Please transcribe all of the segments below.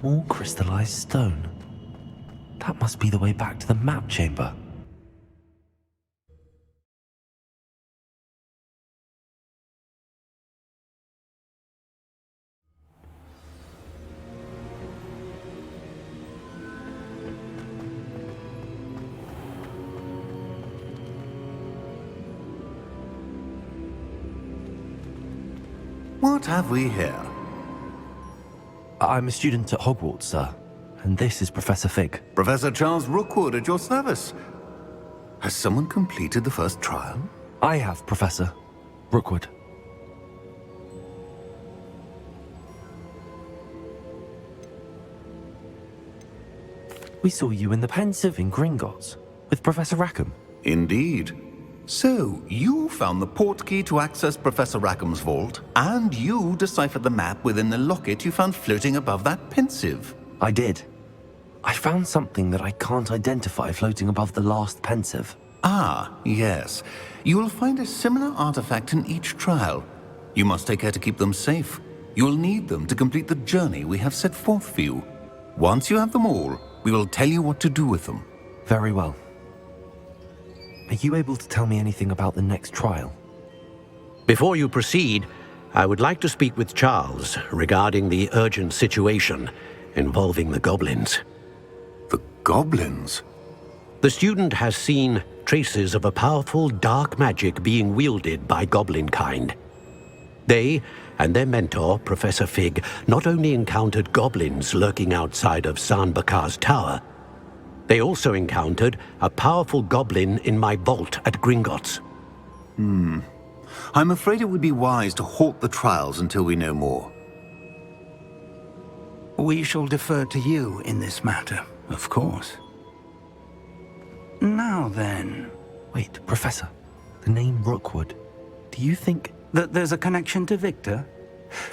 More crystallized stone. That must be the way back to the map chamber. What have we here? I'm a student at Hogwarts, sir, and this is Professor Fig. Professor Charles Rookwood at your service. Has someone completed the first trial? I have, Professor Rookwood. We saw you in the Pensieve in Gringotts with Professor Rackham. Indeed. So, you found the portkey to access Professor Rackham's vault, and you deciphered the map within the locket you found floating above that Pensieve. I did. I found something that I can't identify floating above the last Pensieve. Ah, yes. You will find a similar artifact in each trial. You must take care to keep them safe. You will need them to complete the journey we have set forth for you. Once you have them all, we will tell you what to do with them. Very well. Are you able to tell me anything about the next trial? Before you proceed, I would like to speak with Charles regarding the urgent situation involving the goblins. The goblins? The student has seen traces of a powerful dark magic being wielded by goblin kind. They and their mentor, Professor Fig, not only encountered goblins lurking outside of Sanbakar's tower, they also encountered a powerful goblin in my vault at Gringotts. I'm afraid it would be wise to halt the trials until we know more. We shall defer to you in this matter, of course. Now then... Wait, Professor. The name Rookwood. Do you think... that there's a connection to Victor?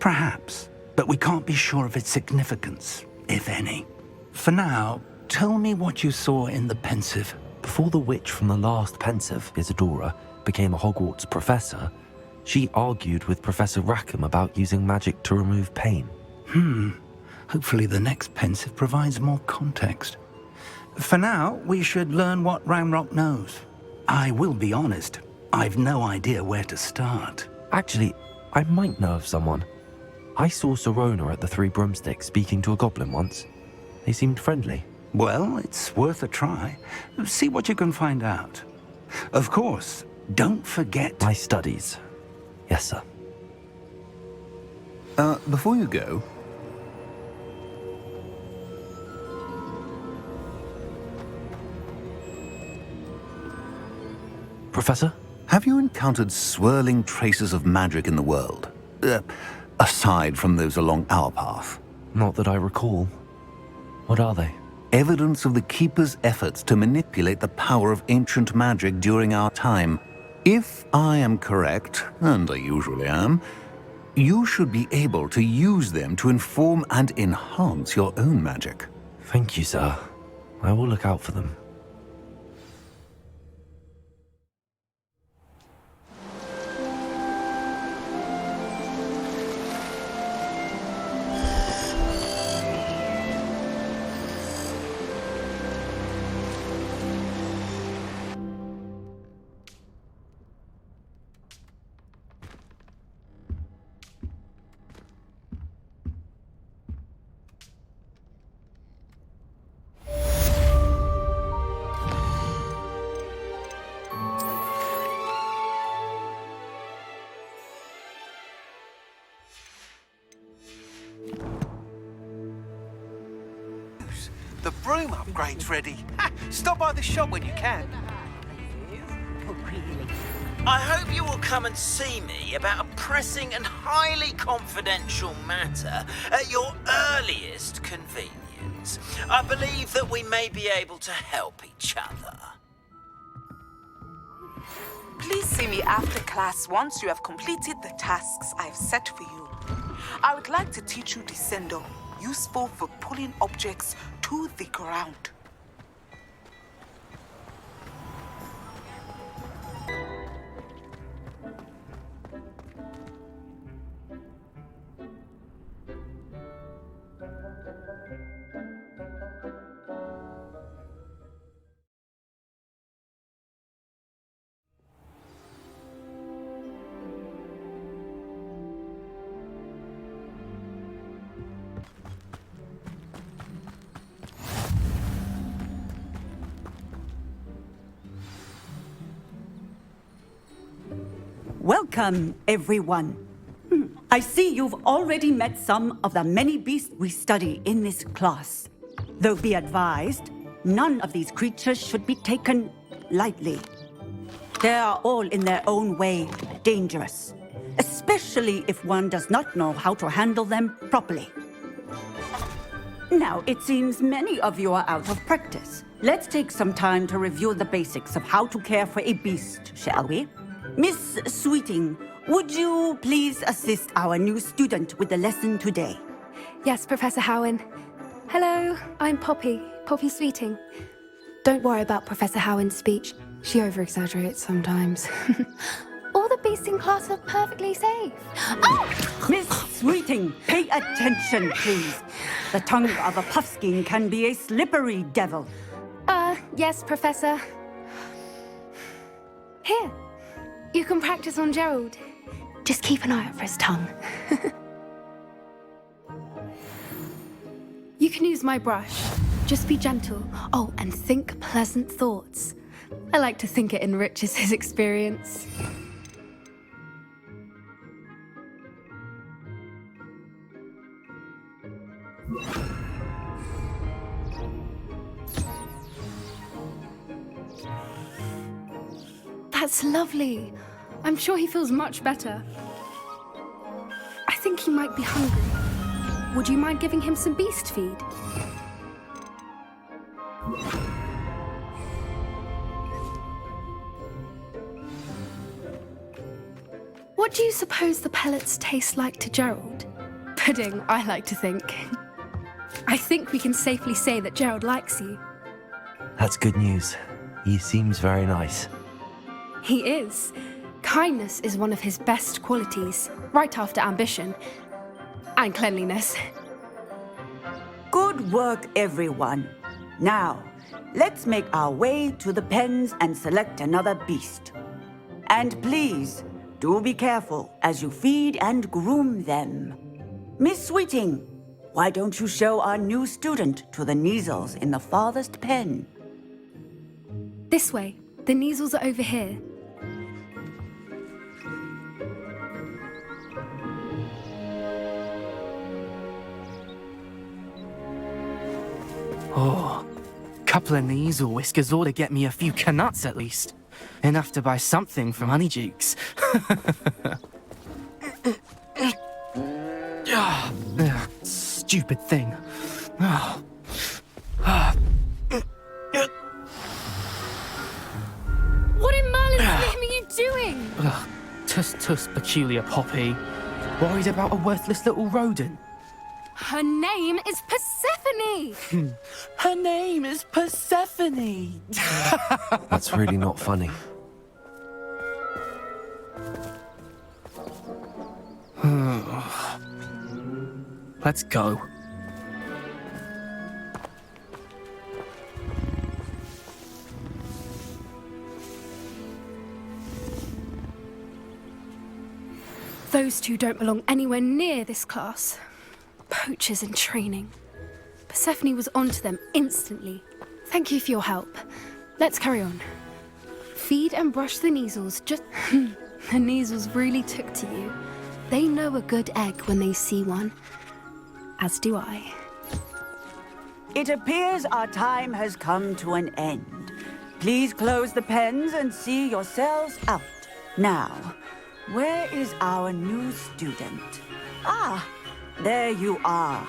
Perhaps, but we can't be sure of its significance, if any. For now, tell me what you saw in the Pensieve. Before the witch from the last Pensieve, Isadora, became a Hogwarts professor, she argued with Professor Rackham about using magic to remove pain. Hopefully the next Pensieve provides more context. For now, we should learn what Ranrock knows. I will be honest, I've no idea where to start. Actually, I might know of someone. I saw Serona at the Three Broomsticks speaking to a goblin once. They seemed friendly. Well, it's worth a try. See what you can find out. Of course, don't forget... My studies. Yes, sir. Before you go... Professor? Have you encountered swirling traces of magic in the world? Aside from those along our path? Not that I recall. What are they? Evidence of the Keeper's efforts to manipulate the power of ancient magic during our time. If I am correct, and I usually am, you should be able to use them to inform and enhance your own magic. Thank you, sir. I will look out for them. The broom upgrade's ready. Stop by the shop when you can. I hope you will come and see me about a pressing and highly confidential matter at your earliest convenience. I believe that we may be able to help each other. Please see me after class once you have completed the tasks I've set for you. I would like to teach you Descendo, useful for pulling objects to the ground. Welcome, everyone. I see you've already met some of the many beasts we study in this class. Though be advised, none of these creatures should be taken lightly. They are all in their own way dangerous, especially if one does not know how to handle them properly. Now, it seems many of you are out of practice. Let's take some time to review the basics of how to care for a beast, shall we? Miss Sweeting, would you please assist our new student with the lesson today? Yes, Professor Howen. Hello, I'm Poppy Sweeting. Don't worry about Professor Howen's speech. She over-exaggerates sometimes. All the beasts in class are perfectly safe. Oh! Miss Sweeting, pay attention, please. The tongue of a puffskein can be a slippery devil. Yes, Professor. Here, you can practice on Gerald. Just keep an eye out for his tongue. You can use my brush. Just be gentle. Oh, and think pleasant thoughts. I like to think it enriches his experience. That's lovely. I'm sure he feels much better. I think he might be hungry. Would you mind giving him some beast feed? What do you suppose the pellets taste like to Gerald? Pudding, I like to think. I think we can safely say that Gerald likes you. That's good news. He seems very nice. He is. Kindness is one of his best qualities, right after ambition. And cleanliness. Good work, everyone. Now, let's make our way to the pens and select another beast. And please, do be careful as you feed and groom them. Miss Sweeting, why don't you show our new student to the Neasels in the farthest pen? This way. The Neasels are over here. Oh, couple of Neasel whiskers ought to get me a few canuts at least. Enough to buy something from Honeydukes. Stupid thing. What in Merlin's name are you doing? Tuss, peculiar Poppy. Worried about a worthless little rodent? Her name is Persephone! Her name is Persephone! That's really not funny. Let's go. Those two don't belong anywhere near this class. Poachers in training. Persephone was onto them instantly. Thank you for your help. Let's carry on. Feed and brush the Neasels, just... The Neasels really took to you. They know a good egg when they see one. As do I. It appears our time has come to an end. Please close the pens and see yourselves out. Now, where is our new student? Ah, there you are.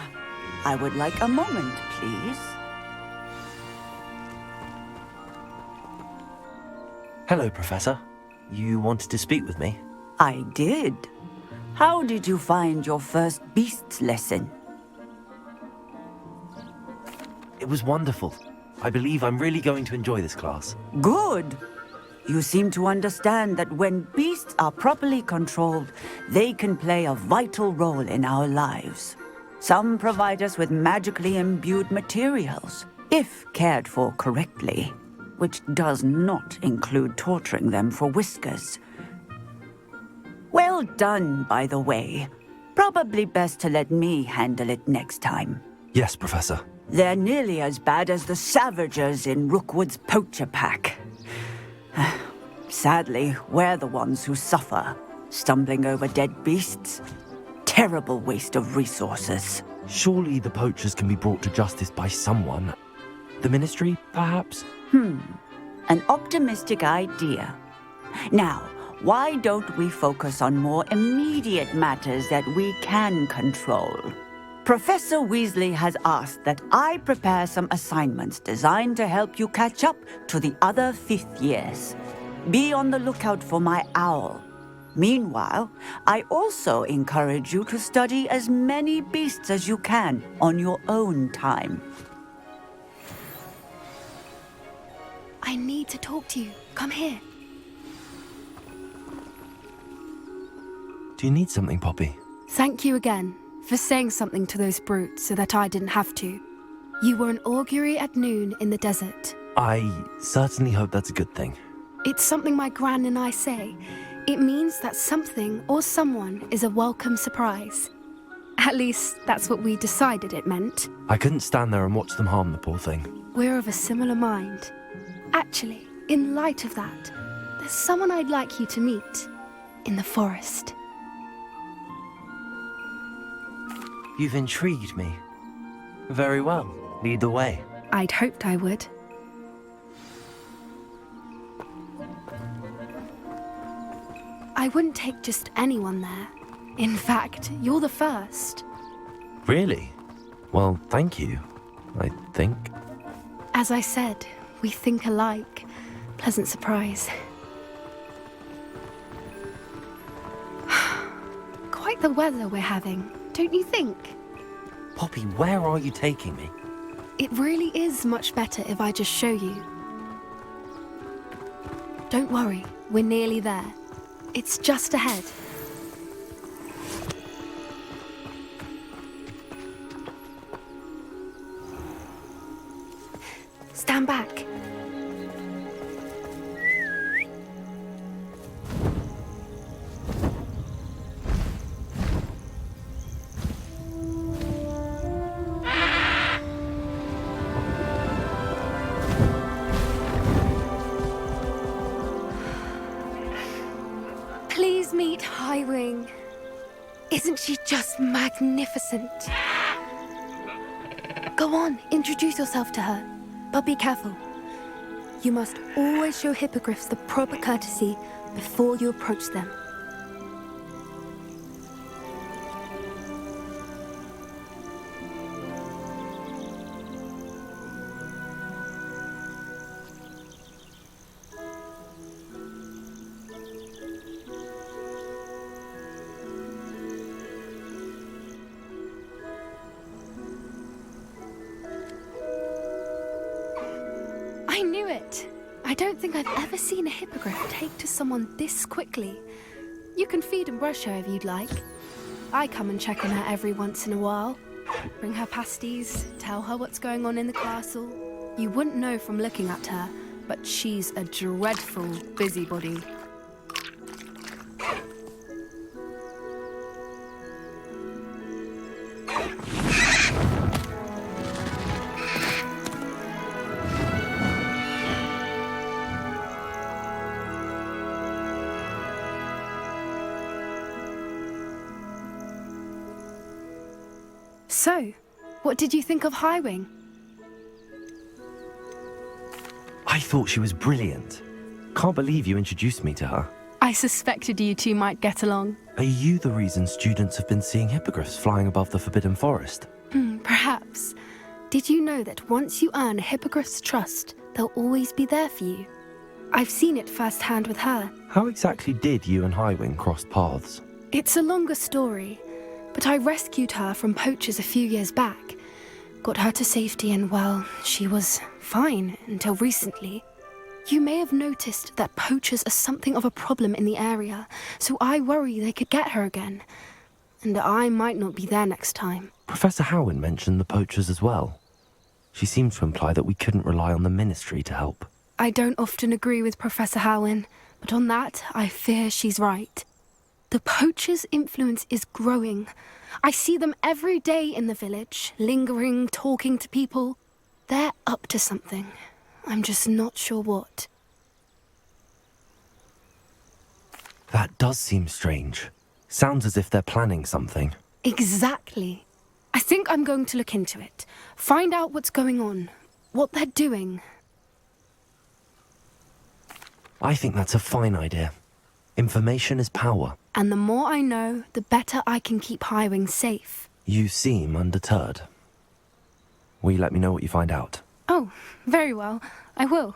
I would like a moment, please. Hello, Professor. You wanted to speak with me? I did. How did you find your first beasts lesson? It was wonderful. I believe I'm really going to enjoy this class. Good. You seem to understand that when beasts are properly controlled, they can play a vital role in our lives. Some provide us with magically imbued materials, if cared for correctly, which does not include torturing them for whiskers. Well done, by the way. Probably best to let me handle it next time. Yes, Professor. They're nearly as bad as the Savagers in Rookwood's poacher pack. Sadly, we're the ones who suffer. stumbling over dead beasts. Terrible waste of resources. Surely the poachers can be brought to justice by someone. The ministry, perhaps? An optimistic idea. Now, why don't we focus on more immediate matters that we can control? Professor Weasley has asked that I prepare some assignments designed to help you catch up to the other 5th years. Be on the lookout for my owl. Meanwhile, I also encourage you to study as many beasts as you can on your own time. I need to talk to you. Come here. Do you need something, Poppy? Thank you again for saying something to those brutes so that I didn't have to. You were an augury at noon in the desert. I certainly hope that's a good thing. It's something my gran and I say. It means that something or someone is a welcome surprise. At least, that's what we decided it meant. I couldn't stand there and watch them harm the poor thing. We're of a similar mind. Actually, in light of that, there's someone I'd like you to meet in the forest. You've intrigued me. Very well. Lead the way. I'd hoped I would. I wouldn't take just anyone there. In fact, you're the first. Really? Well, thank you, I think. As I said, we think alike. Pleasant surprise. Quite the weather we're having, don't you think? Poppy, where are you taking me? It really is much better if I just show you. Don't worry, we're nearly there. It's just ahead. Stand back. Please meet Highwing. Isn't she just magnificent? Go on, introduce yourself to her. But be careful. You must always show hippogriffs the proper courtesy before you approach them. I knew it! I don't think I've ever seen a hippogriff take to someone this quickly. You can feed and brush her if you'd like. I come and check on her every once in a while. Bring her pasties, tell her what's going on in the castle. You wouldn't know from looking at her, but she's a dreadful busybody. So, what did you think of Highwing? I thought she was brilliant. Can't believe you introduced me to her. I suspected you two might get along. Are you the reason students have been seeing hippogriffs flying above the Forbidden Forest? Perhaps. Did you know that once you earn a hippogriff's trust, they'll always be there for you? I've seen it firsthand with her. How exactly did you and Highwing cross paths? It's a longer story, but I rescued her from poachers a few years back. Got her to safety and, well, she was fine until recently. You may have noticed that poachers are something of a problem in the area, so I worry they could get her again. And I might not be there next time. Professor Howin mentioned the poachers as well. She seemed to imply that we couldn't rely on the ministry to help. I don't often agree with Professor Howin, but on that, I fear she's right. The poachers' influence is growing. I see them every day in the village, lingering, talking to people. They're up to something. I'm just not sure what. That does seem strange. Sounds as if they're planning something. Exactly. I think I'm going to look into it. Find out what's going on. What they're doing. I think that's a fine idea. Information is power. And the more I know, the better I can keep Highwing safe. You seem undeterred. Will you let me know what you find out? Oh, very well. I will.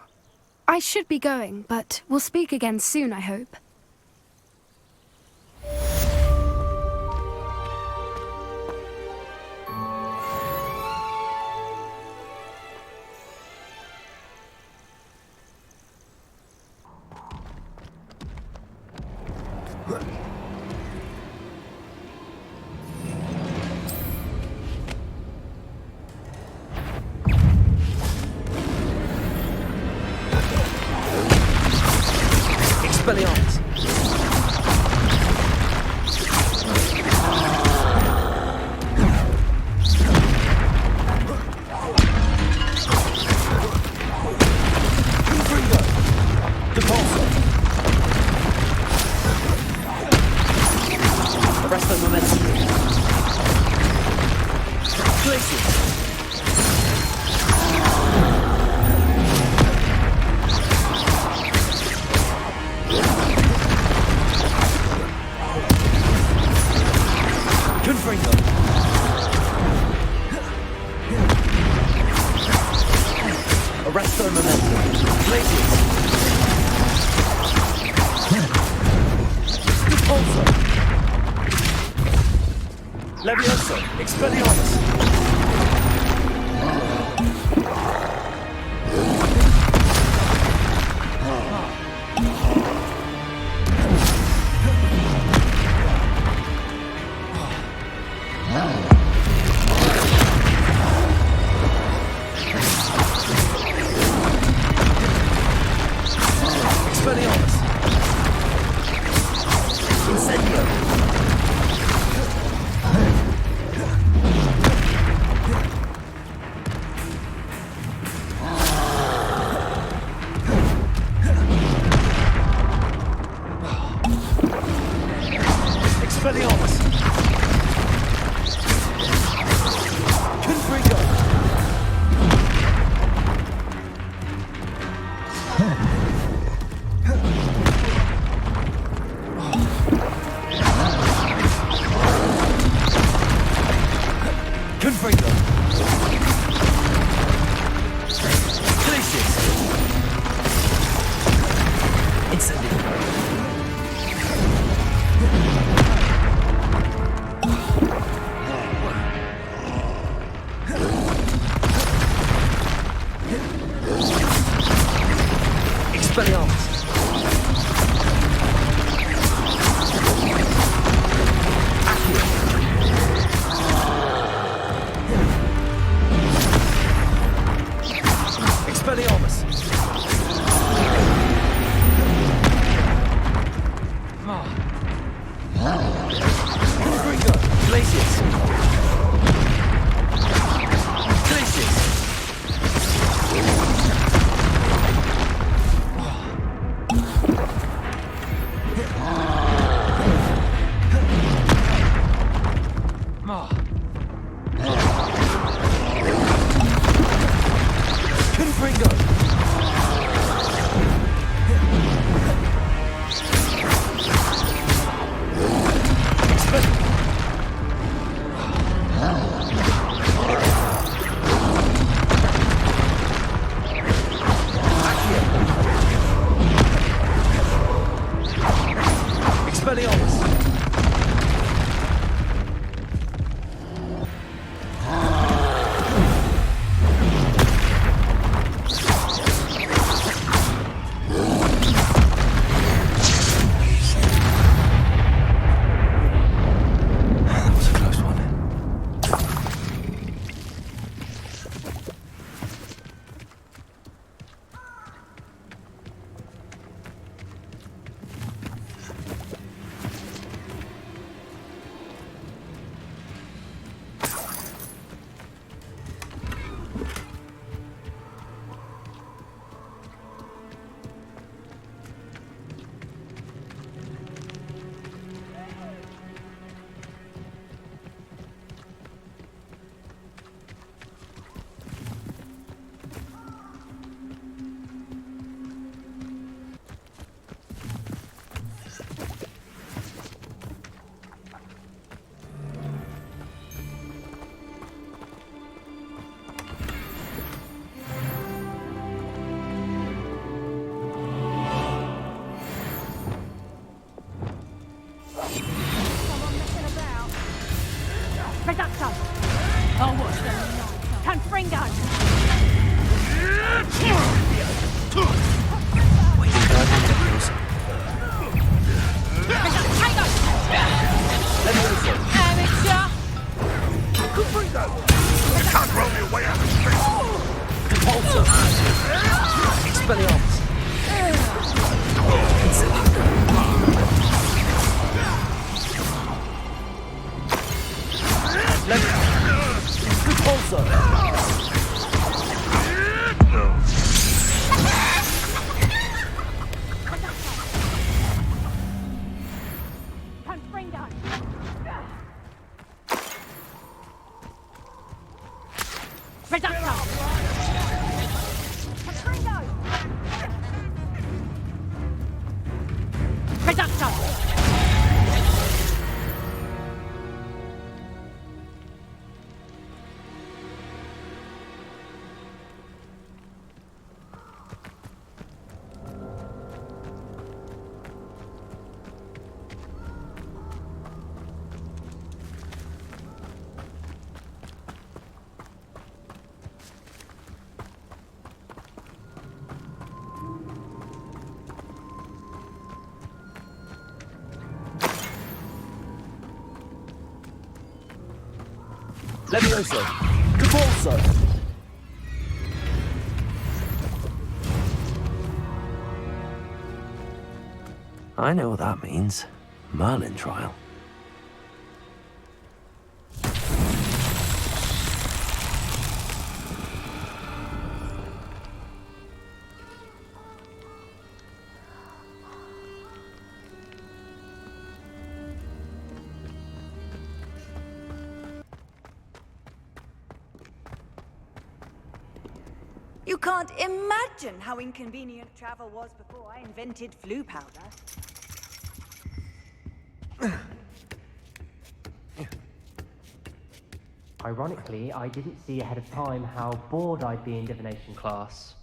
I should be going, but we'll speak again soon, I hope. Expelliarmus! Arrest the momentum. Confringo. Arresto momentum. Glacius. Repulsor. Levioso. Expelliarmus. Expelliarmus. Incendio. Expelliarmus. Confringo. Confringo. Glacius. Incendio. Expelliarmus. Accio. Expelliarmus. Confringo. Glacius. Glacius. Confringo. Expelliarmus. Reducto! I'll watch them. Confringo! You can't roll me away out of space! Repulsor! Expelliarmus! Repulsor! Levioso! Repulsor! I know what that means. Merlin trial. You can't imagine how inconvenient travel was before I invented flu powder. Ironically, I didn't see ahead of time how bored I'd be in divination class.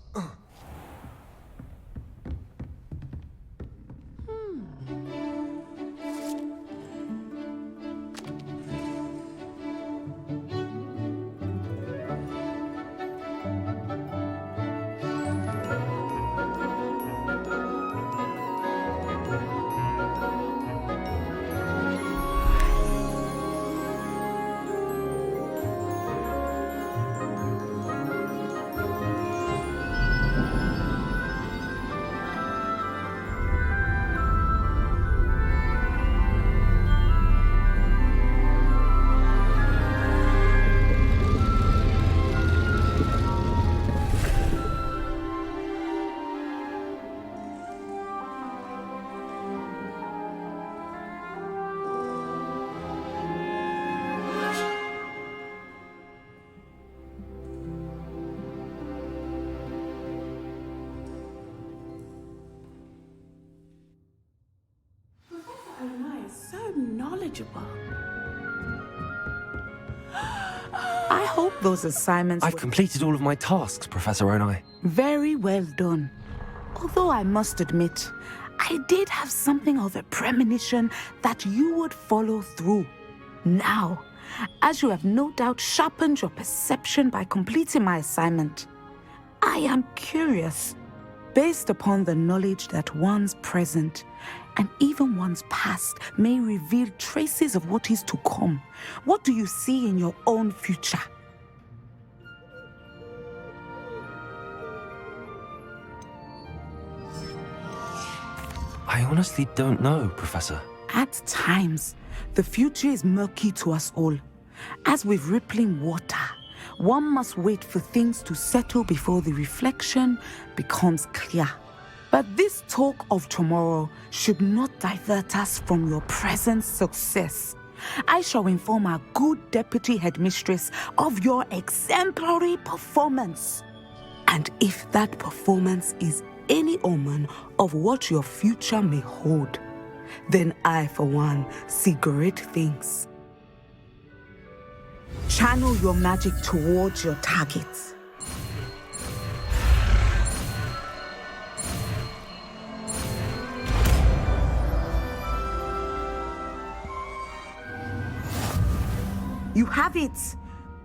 I hope those assignments I've completed all of my tasks, Professor Onai. very well done. Although I must admit, I did have something of a premonition that you would follow through. Now, as you have no doubt sharpened your perception by completing my assignment, I am curious, based upon the knowledge that one's present and even one's past may reveal traces of what is to come. What do you see in your own future? I honestly don't know, Professor. At times, the future is murky to us all. As with rippling water, one must wait for things to settle before the reflection becomes clear. But this talk of tomorrow should not divert us from your present success. I shall inform our good deputy headmistress of your exemplary performance. And if that performance is any omen of what your future may hold, then I, for one, see great things. Channel your magic towards your targets. You You have it!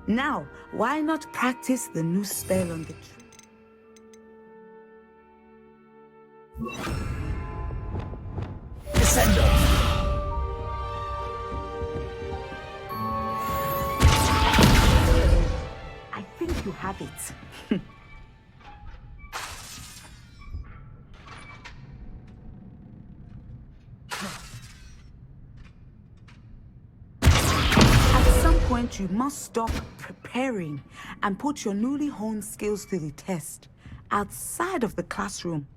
Now, why not practice the new spell on the tree? I think you have it. At some point, you must stop preparing and put your newly honed skills to the test outside of the classroom.